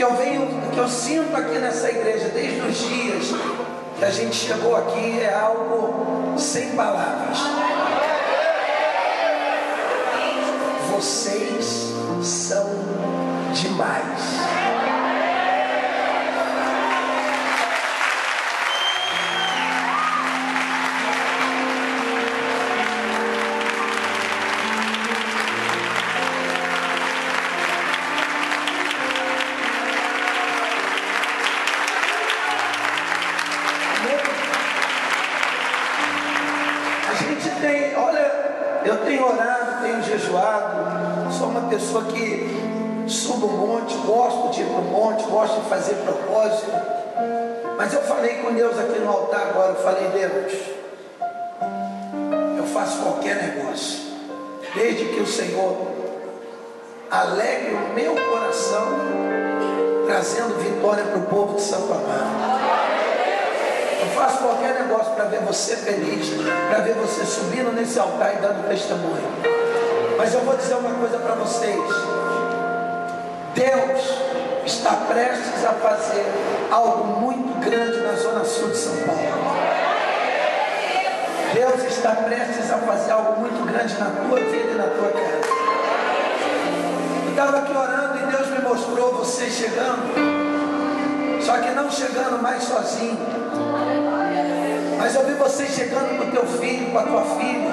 o que eu sinto aqui nessa igreja, desde os dias que a gente chegou aqui, é algo sem palavras. Vocês são demais. Eu tenho orado, tenho jejuado, sou uma pessoa que subo um monte, gosto de ir para o monte, gosto de fazer propósito. Mas eu falei com Deus aqui no altar agora, eu falei: Deus, eu faço qualquer negócio, desde que o Senhor alegre o meu coração, trazendo vitória para o povo de Santo Amaro. Eu faço qualquer negócio para ver você feliz, para ver você subindo nesse altar e dando testemunho. Mas eu vou dizer uma coisa para vocês: Deus está prestes a fazer algo muito grande na zona sul de São Paulo. Deus está prestes a fazer algo muito grande na tua vida e na tua casa. Eu estava aqui orando e Deus me mostrou você chegando, só que não chegando mais sozinho. Mas eu vi você chegando com o teu filho, com a tua filha.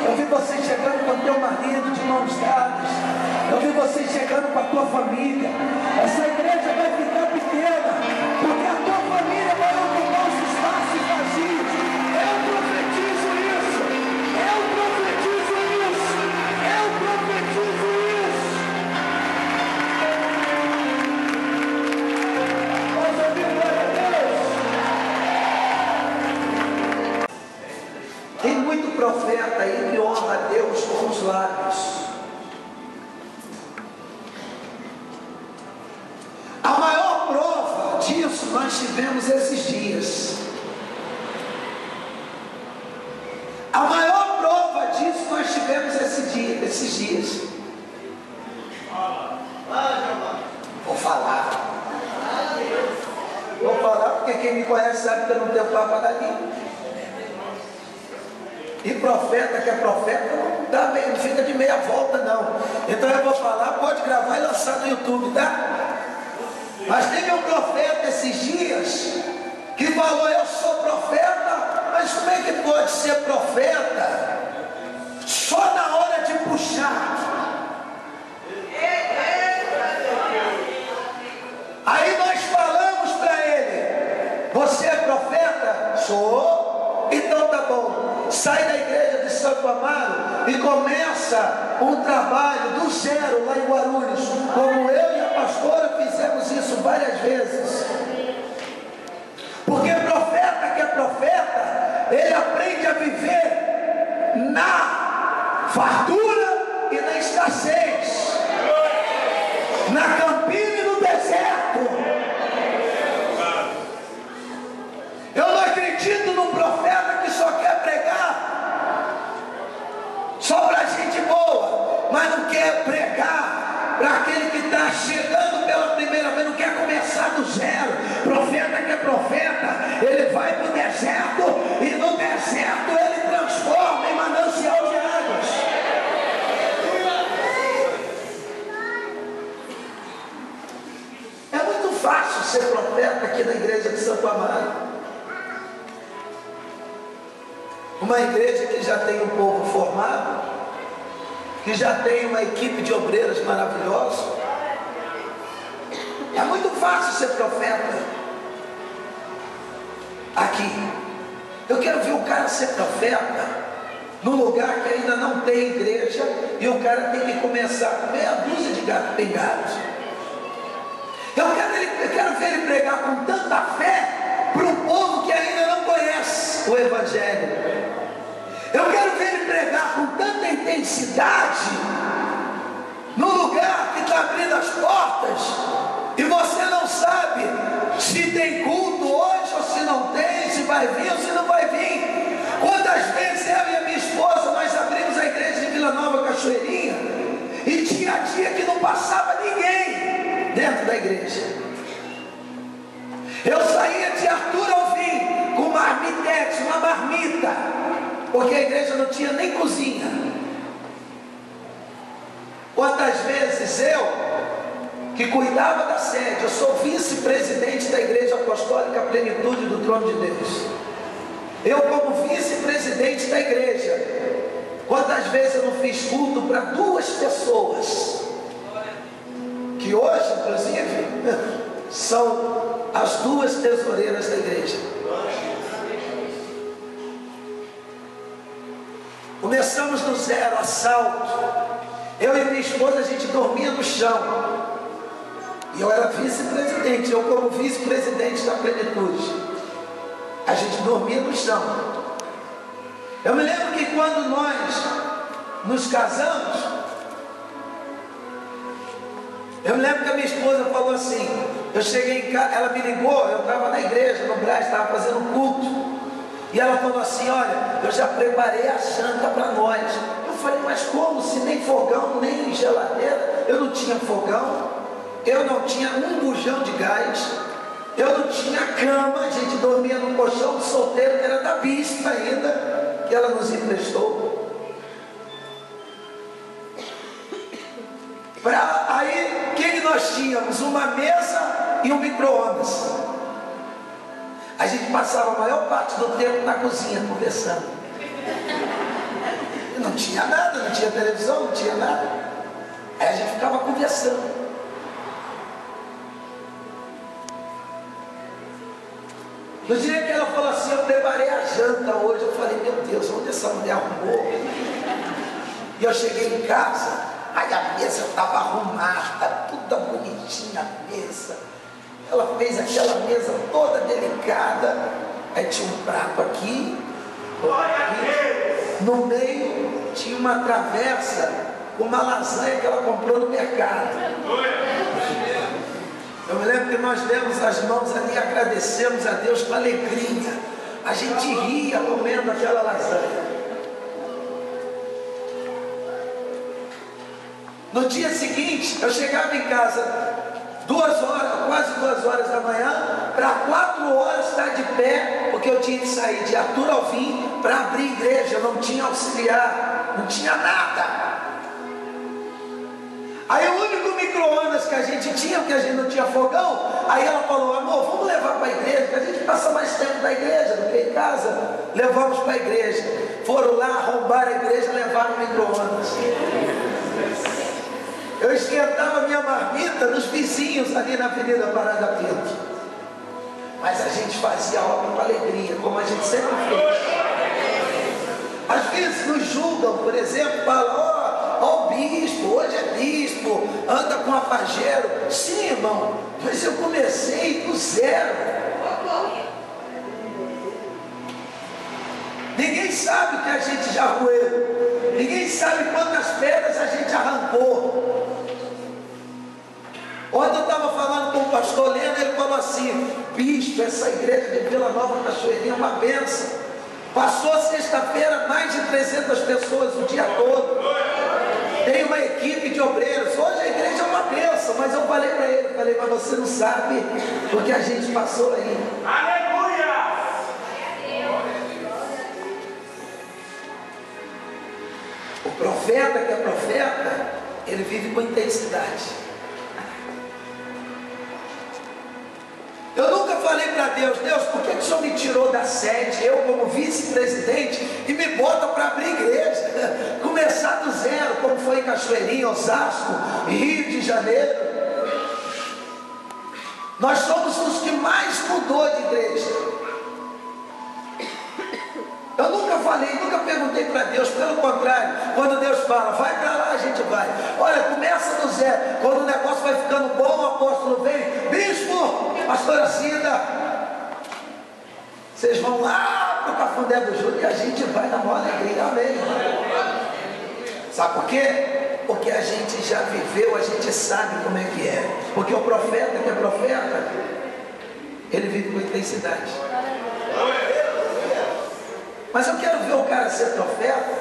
Eu vi você chegando com o teu marido de mãos dadas. Eu vi você chegando com a tua família. Essa igreja vai ficar pequena, porque a tua família vai ocupar os espaços vazios. Eu profetizo isso. Eu profetizo isso. Eu profetizo isso. Vamos ouvir glória a Deus. Tem muito profeta aí que honra a Deus com os lábios. A maior prova disso nós tivemos esses dias. A maior prova disso nós tivemos esses dias. Vou falar. Vou falar porque quem me conhece sabe que eu não tenho papo da língua. E profeta que é profeta não fica de meia volta não. Então eu vou falar, pode gravar e lançar no YouTube, tá? Mas teve um profeta esses dias que falou: eu sou profeta, mas como é que pode ser profeta só na hora de puxar? Aí nós falamos para ele: você é profeta? Sou. Então tá bom, sai da igreja de Santo Amaro e começa um trabalho do zero lá em Guarulhos, como eu e a pastora fizemos isso várias vezes. Porque profeta que é profeta, ele aprende a viver na fartura e na escassez, na campina e no deserto. Eu não acredito num profeta que só quer pregar só para gente boa, mas não quer pregar para aquele que está chegando pela primeira vez, não quer começar do zero. Profeta que é profeta, ele vai para o deserto e no deserto ele transforma em manancial de águas. É muito fácil ser profeta aqui na igreja de Santo Amaro. Uma igreja que já tem um povo formado, que já tem uma equipe de obreiros maravilhosos. É muito fácil ser profeta aqui. Eu quero ver o cara ser profeta num lugar que ainda não tem igreja e o cara tem que começar com meia dúzia de gatos pingados. Eu quero ver ele pregar com tanta fé para um povo que ainda não conhece o Evangelho. Eu quero ver ele pregar com tanta intensidade no lugar que está abrindo as portas e você não sabe se tem culto hoje ou se não tem, se vai vir ou se não vai vir. Quantas vezes eu e a minha esposa nós abrimos a igreja de Vila Nova Cachoeirinha e tinha dia que não passava ninguém dentro da igreja. Eu saía de Arthur Alvim com uma marmita, porque a igreja não tinha nem cozinha. Quantas vezes eu, que cuidava da sede, eu sou vice-presidente da Igreja Apostólica Plenitude do Trono de Deus. Eu, como vice-presidente da igreja, quantas vezes eu não fiz culto para 2 pessoas, que hoje, inclusive, são as 2 tesoureiras da igreja. Começamos do zero, assalto. Eu e minha esposa, a gente dormia no chão. E eu era vice-presidente, eu como vice-presidente da Plenitude, a gente dormia no chão. Eu me lembro que quando nós nos casamos, eu me lembro que a minha esposa falou assim, eu cheguei em casa, ela me ligou, eu estava na igreja, no Brás, estava fazendo culto, e ela falou assim, olha, eu já preparei a janta para nós. Eu falei, mas como? Se nem fogão, nem geladeira, eu não tinha fogão, eu não tinha um bujão de gás, eu não tinha cama, a gente dormia num colchão de solteiro, que era da bispa ainda, que ela nos emprestou. Aí, o que nós tínhamos? Uma mesa e um micro-ondas. A gente passava a maior parte do tempo na cozinha, conversando. Não tinha nada, não tinha televisão, não tinha nada. Aí a gente ficava conversando. No dia que ela falou assim, eu preparei a janta hoje, eu falei, meu Deus, onde essa mulher arrumou? E eu cheguei em casa, aí a mesa estava arrumada, toda bonitinha a mesa. Ela fez aquela mesa toda delicada. Aí tinha um prato aqui, no meio tinha uma travessa com uma lasanha que ela comprou no mercado. Eu me lembro que nós demos as mãos ali e agradecemos a Deus com alegria. A gente ria comendo aquela lasanha. No dia seguinte, eu chegava em casa 2 horas, quase 2 horas da manhã, para 4 horas estar de pé, porque eu tinha que sair de Arthur Alvim para abrir igreja, não tinha auxiliar, não tinha nada. Aí o único micro-ondas que a gente tinha, porque a gente não tinha fogão, aí ela falou, amor, vamos levar para a igreja, que a gente passa mais tempo na igreja do que em casa. Levamos para a igreja. Foram lá, arrombaram a igreja, levaram o micro-ondas. Eu esquentava minha marmita nos vizinhos ali na Avenida Parada Pinto. Mas a gente fazia a obra com alegria, como a gente sempre fez. Às vezes nos julgam, por exemplo, falam, ó o bispo, hoje é bispo, anda com afageiro. Sim, irmão, mas eu comecei do zero. Ninguém sabe o que a gente já roeu, ninguém sabe quantas pedras a gente arrancou. Ontem eu estava falando com o pastor Leno, ele falou assim, bispo, essa igreja de Vila Nova Cachoeirinha é uma bênção. Passou sexta-feira mais de 300 pessoas o dia todo. Tem uma equipe de obreiros. Hoje a igreja é uma bênção, mas eu falei para ele, mas você não sabe o que a gente passou aí. Aleluia! O profeta que é profeta, ele vive com intensidade. Eu nunca falei para Deus, por que o Senhor me tirou da sede, eu como vice-presidente, e me bota para abrir igreja, começar do zero, como foi em Cachoeirinha, Osasco, Rio de Janeiro. Nós somos os que mais mudou de igreja. Eu nunca falei, nunca perguntei para Deus, pelo contrário, quando Deus fala, vai para lá, a gente vai. Olha, começa do zero, quando o negócio vai ficando bom, o apóstolo vem, bispo, pastora Cida, vocês vão lá para o Cafundé do Júlio e a gente vai na maior alegria, amém. Sabe por quê? Porque a gente já viveu, a gente sabe como é que é. Porque o profeta que é profeta, ele vive com intensidade. Mas eu quero ver o cara ser profeta,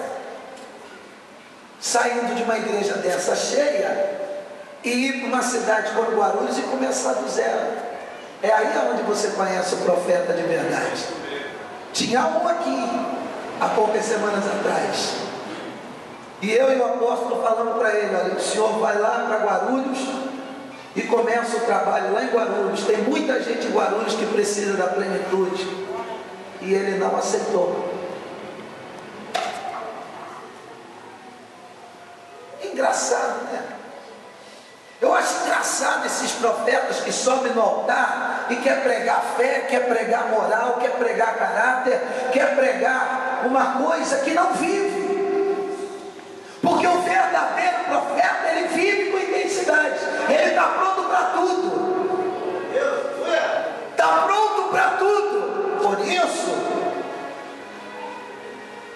saindo de uma igreja dessa cheia, e ir para uma cidade como Guarulhos e começar do zero. É aí onde você conhece o profeta de verdade. Tinha um aqui, há poucas semanas atrás, e eu e o apóstolo falamos para ele: olha, o senhor vai lá para Guarulhos e começa o trabalho lá em Guarulhos. Tem muita gente em Guarulhos que precisa da plenitude. E ele não aceitou. Engraçado, né? Eu acho engraçado esses profetas que sobem no altar e quer pregar fé, quer pregar moral, quer pregar caráter, quer pregar uma coisa que não vive. Porque o verdadeiro profeta, ele vive com intensidade. Ele está pronto para tudo. Está pronto para tudo. Por isso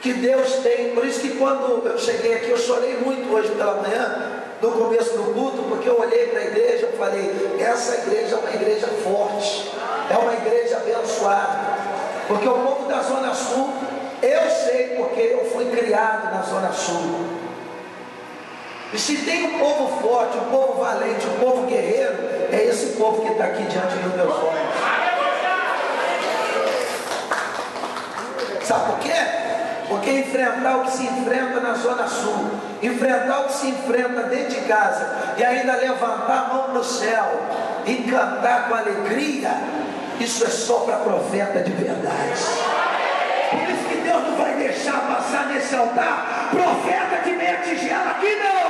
que Deus tem, por isso que quando eu cheguei aqui, eu chorei muito hoje pela manhã, no começo do culto, porque eu olhei para a igreja e falei: essa igreja é uma igreja forte, é uma igreja abençoada, porque o povo da Zona Sul, eu sei porque eu fui criado na Zona Sul, e se tem um povo forte, um povo valente, um povo guerreiro, é esse povo que está aqui diante dos meus olhos. Sabe por quê? Porque enfrentar o que se enfrenta na Zona Sul, enfrentar o que se enfrenta dentro de casa, e ainda levantar a mão para o céu e cantar com alegria, isso é só para profeta de verdade. Por isso que Deus não vai deixar passar nesse altar profeta de meia tigela. Aqui não!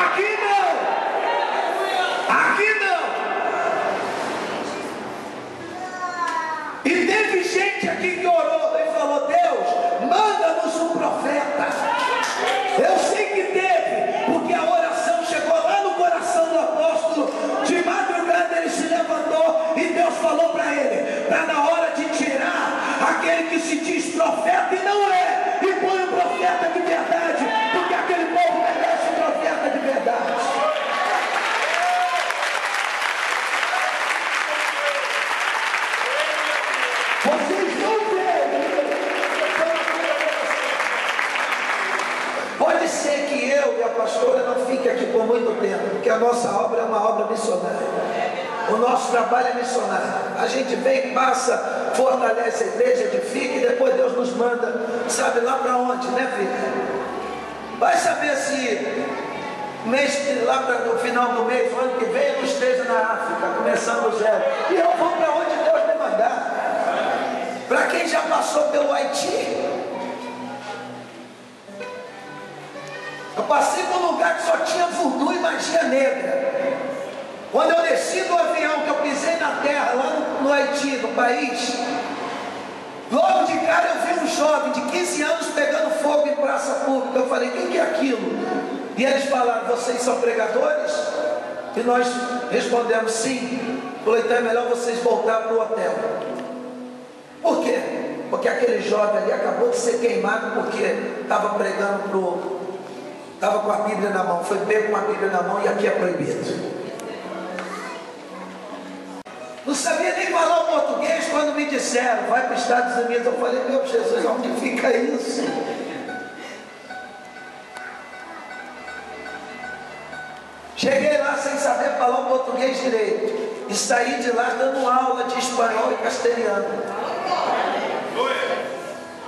Aqui não! Aqui não! E teve gente aqui que orou e falou: Deus, manda-nos um profeta. Eu sei que teve, porque a oração chegou lá no coração do apóstolo. De madrugada ele se levantou e Deus falou para ele: para na hora de tirar aquele que se diz profeta e não é, e põe um profeta de verdade, porque aquele povo merece um profeta de verdade. Vocês vão ver. Pode ser que eu e a pastora não fique aqui por muito tempo, porque a nossa obra é uma obra missionária. O nosso trabalho é missionário. A gente vem, passa, fortalece a igreja, edifica, e depois Deus nos manda, sabe lá para onde, né, filho? Vai saber se lá no final do mês, o ano que vem, eu esteja na África, começando do zero. E eu vou para onde Deus me mandar. Para quem já passou pelo Haiti, eu passei por um lugar que só tinha voodoo e magia negra. Quando eu desci do avião, que eu pisei na terra, lá no Haiti, no país, logo de cara eu vi um jovem de 15 anos pegando fogo em praça pública. Eu falei: quem que é aquilo? E eles falaram: vocês são pregadores? E nós respondemos: sim. Eu falei: então é melhor vocês voltar para o hotel. Por quê? Porque aquele jovem ali acabou de ser queimado porque estava pregando estava com a Bíblia na mão, foi pego com a Bíblia na mão, e aqui é proibido. Não sabia nem falar o português quando me disseram: vai para os Estados Unidos. Eu falei: meu Jesus, onde fica isso? Cheguei lá sem saber falar o português direito, e saí de lá dando aula de espanhol e castelhano.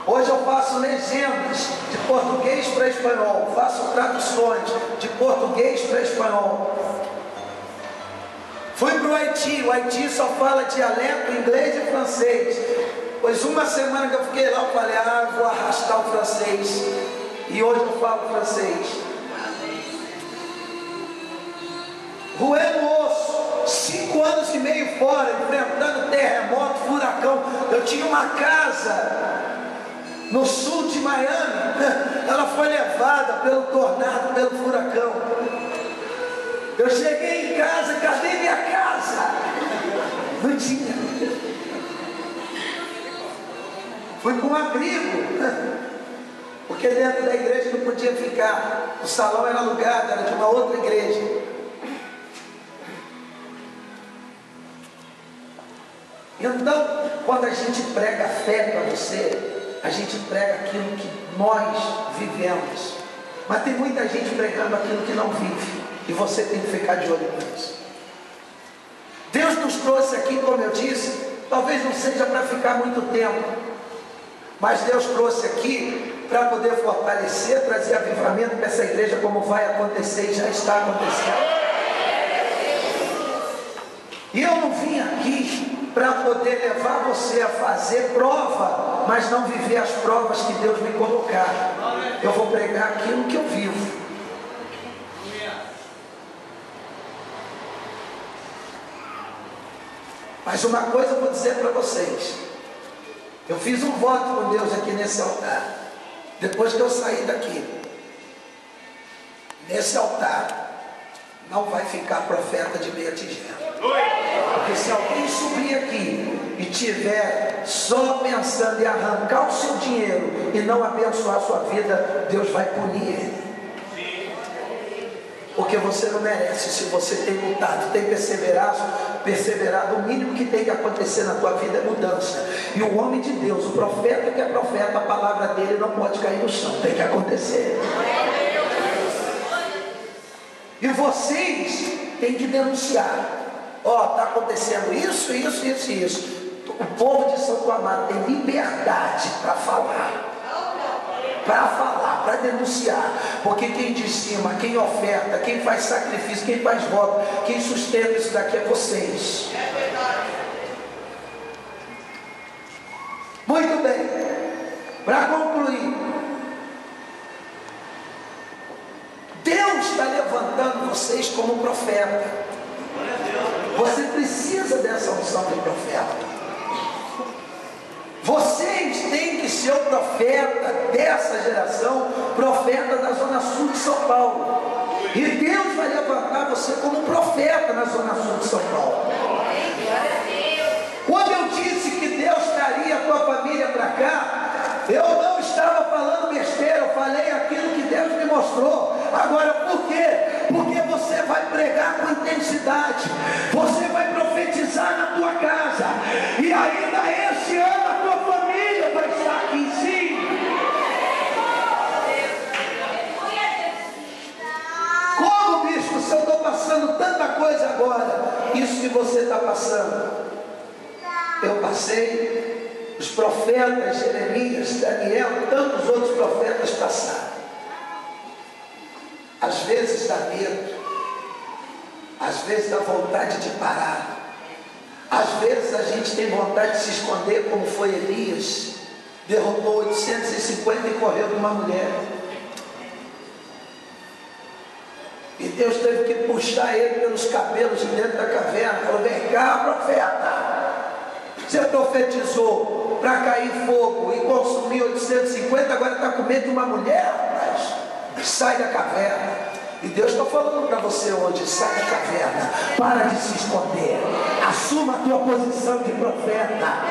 Hoje eu faço legendas de português para espanhol, faço traduções de português para espanhol. Fui para o Haiti. O Haiti só fala dialeto inglês e francês. Pois uma semana que eu fiquei lá, eu falei: eu vou arrastar o francês. E hoje eu falo francês. Roendo o osso, 5 anos e meio fora, enfrentando terremoto, furacão. Eu tinha uma casa no sul de Miami, ela foi levada pelo tornado, pelo furacão. Eu cheguei em casa, cadê minha casa? Não tinha. Fui com um abrigo, porque dentro da igreja não podia ficar. O salão era alugado, era de uma outra igreja. Então, quando a gente prega fé para você, a gente prega aquilo que nós vivemos. Mas tem muita gente pregando aquilo que não vive. E você tem que ficar de olho nisso. Deus nos trouxe aqui, como eu disse, talvez não seja para ficar muito tempo, mas Deus trouxe aqui para poder fortalecer, trazer avivamento para essa igreja, como vai acontecer e já está acontecendo. E eu não vim aqui para poder levar você a fazer prova, mas não viver as provas que Deus me colocar. Eu vou pregar aquilo que eu vivo. Mas uma coisa eu vou dizer para vocês. Eu fiz um voto com Deus aqui nesse altar. Depois que eu sair daqui, nesse altar não vai ficar profeta de meia tigela. Porque se alguém subir aqui e tiver só pensando em arrancar o seu dinheiro e não abençoar a sua vida, Deus vai punir ele. Porque você não merece. Se você tem lutado, tem perseverado, o mínimo que tem que acontecer na tua vida é mudança. E o homem de Deus, o profeta que é profeta, a palavra dele não pode cair no chão, tem que acontecer. E vocês têm que denunciar. Ó, está acontecendo isso, isso, isso, isso. O povo de Santo Amaro tem liberdade para falar. Para denunciar, porque quem de cima, quem oferta, quem faz sacrifício, quem faz voto, quem sustenta isso daqui é vocês. Muito bem, para concluir, Deus está levantando vocês como profeta. Você precisa dessa unção de profeta. Vocês têm que ser o profeta dessa geração, profeta da Zona Sul de São Paulo. E Deus vai levantar você como profeta na Zona Sul de São Paulo. Quando eu disse que Deus traria a tua família para cá, eu não estava falando besteira, eu falei aquilo que Deus me mostrou. Agora, por quê? Porque você vai pregar com intensidade, você vai profetizar na tua casa, e ainda esse ano a tua família vai estar aqui em cima. Como, bicho, se eu estou passando tanta coisa agora, isso que você está passando, eu passei, os profetas Jeremias, Daniel, tantos outros profetas passaram. Às vezes dá medo, às vezes dá vontade de parar, às vezes a gente tem vontade de se esconder, como foi Elias, derrubou 850 e correu de uma mulher, e Deus teve que puxar ele pelos cabelos de dentro da caverna, falou: vem cá, profeta, você profetizou para cair fogo e consumir 850, agora está com medo de uma mulher, rapaz. Sai da caverna. E Deus está falando para você hoje: sai da caverna, para de se esconder, assuma a tua posição de profeta.